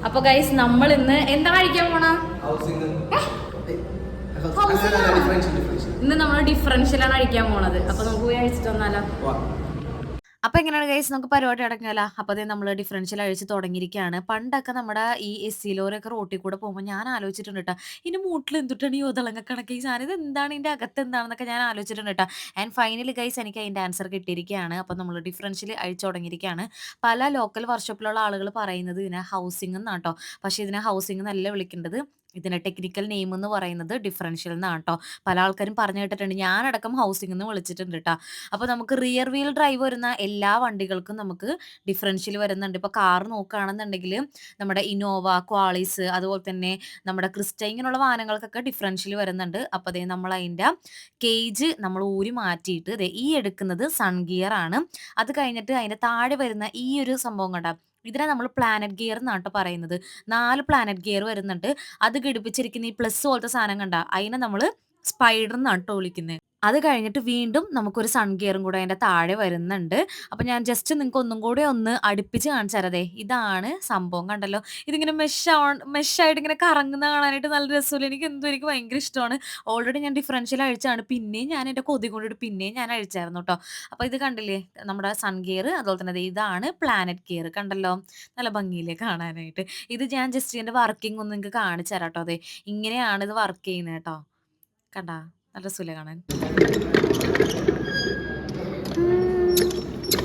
അപ്പൊ ഗൈസ് നമ്മൾ ഇന്ന് എന്താ കഴിക്കാൻ പോണ? ഇന്ന് നമ്മൾ ഡിഫറൻഷ്യലാണ് കഴിക്കാൻ പോണത്. അപ്പൊ നമുക്ക് പോയി കഴിച്ചിട്ട് വന്നാലോ? അപ്പൊ എങ്ങനെയാണ് ഗൈസ്, നമുക്ക് പരിപാടി അടങ്ങിയല്ല. അപ്പൊ അതേ നമ്മൾ ഡിഫറൻഷ്യൽ അഴിച്ച് തുടങ്ങിയിരിക്കുകയാണ്. പണ്ടൊക്കെ നമ്മുടെ ഈ എസ് ലോരൊക്കെ റോട്ടിൽ കൂടെ പോകുമ്പോൾ ഞാൻ ആലോചിച്ചിട്ടുണ്ട് കേട്ടോ, ഇതിന്റെ മൂട്ടിൽ എന്തുട്ടാണ് ഈ ഒതളങ്ങ കണക്ക്, ഈ സാധനം ഇത് എന്താണ്, ഇതിന്റെ അകത്ത് എന്താണെന്നൊക്കെ ഞാൻ ആലോചിച്ചിട്ടുണ്ട് കേട്ടോ. ആൻഡ് ഫൈനലി ഗൈസ് എനിക്ക് അതിന്റെ ആൻസർ കിട്ടിയിരിക്കുകയാണ്. അപ്പൊ നമ്മൾ ഡിഫറൻഷ്യൽ അഴിച്ചു തുടങ്ങിയിരിക്കുകയാണ്. പല ലോക്കൽ വർക്ക്ഷോപ്പിലുള്ള ആളുകൾ പറയുന്നത് ഇതിനെ ഹൗസിംഗ് എന്നാട്ടോ, പക്ഷെ ഇതിനെ ഹൗസിംഗ് എന്നല്ല വിളിക്കേണ്ടത്. ഇതിന്റെ ടെക്നിക്കൽ നെയിം എന്ന് പറയുന്നത് ഡിഫറൻഷ്യൽ എന്നാണ് കേട്ടോ. പല ആൾക്കാരും പറഞ്ഞു കേട്ടിട്ടുണ്ട്, ഞാനടക്കം ഹൗസിംഗ് എന്ന് വിളിച്ചിട്ടുണ്ട് കേട്ടോ. അപ്പോൾ നമുക്ക് റിയർ വീൽ ഡ്രൈവ് വരുന്ന എല്ലാ വണ്ടികൾക്കും നമുക്ക് ഡിഫറൻഷ്യൽ വരുന്നുണ്ട്. ഇപ്പോൾ കാർ നോക്കുകയാണെന്നുണ്ടെങ്കിൽ നമ്മുടെ ഇന്നോവ, ക്വാളിസ്, അതുപോലെ തന്നെ നമ്മുടെ ക്രിസ്റ്റ, ഇങ്ങനെയുള്ള വാഹനങ്ങൾക്കൊക്കെ ഡിഫറൻഷ്യൽ വരുന്നുണ്ട്. അപ്പോൾ അതേ നമ്മൾ അതിൻ്റെ കേജ് നമ്മൾ ഊരി മാറ്റിയിട്ട് ദേ ഈ എടുക്കുന്നത് സൺ ഗിയർ ആണ്. അത് കഴിഞ്ഞിട്ട് അതിൻ്റെ താഴെ വരുന്ന ഈ ഒരു സംഭവം കണ്ട, ഇതിനെ നമ്മൾ പ്ലാനറ്റ് ഗിയർ എന്നാട്ടോ പറയുന്നത്. 4 പ്ലാനറ്റ് ഗിയർ വരുന്നുണ്ട്. അത് ഘടിപ്പിച്ചിരിക്കുന്ന ഈ പ്ലസ് പോലത്തെ സാധനം കണ്ട, അതിനെ നമ്മൾ സ്പൈഡർ എന്നാണ് ട്ടോ വിളിക്കുന്നത്. അത് കഴിഞ്ഞിട്ട് വീണ്ടും നമുക്കൊരു സൺ ഗിയറും കൂടെ അതിൻ്റെ താഴെ വരുന്നുണ്ട്. അപ്പോൾ ഞാൻ ജസ്റ്റ് നിങ്ങൾക്ക് ഒന്നും കൂടെ ഒന്ന് അടുപ്പിച്ച് കാണിച്ചു തരാം. ദേ ഇതാണ് സംഭവം, കണ്ടല്ലോ. ഇതിങ്ങനെ മെഷായിട്ട് ഇങ്ങനെ കറങ്ങുന്ന കാണാനായിട്ട് നല്ല രസമില്ല. എനിക്ക് ഭയങ്കര ഇഷ്ടമാണ്. ഓൾറെഡി ഞാൻ ഡിഫറൻഷ്യൽ അഴിച്ചാണ്, പിന്നെയും ഞാൻ എൻ്റെ കൊതി കൊണ്ടിട്ട് പിന്നെയും ഞാൻ അഴിച്ചായിരുന്നു കേട്ടോ. അപ്പോൾ ഇത് കണ്ടില്ലേ, നമ്മുടെ സൺ ഗിയർ, അതുപോലെ തന്നെ ദേ ഇതാണ് പ്ലാനറ്റ് ഗിയർ, കണ്ടല്ലോ. നല്ല ഭംഗിയില്ലേ കാണാനായിട്ട്. ഇത് ഞാൻ ജസ്റ്റ് ഇതിൻ്റെ വർക്കിംഗ് ഒന്ന് നിങ്ങൾക്ക് കാണിച്ചു തരാം കേട്ടോ. അതെ ഇങ്ങനെയാണ് ഇത് വർക്ക് ചെയ്യുന്നത് കേട്ടോ. കണ്ടാ നല്ല രസമില്ലേ കാണാൻ.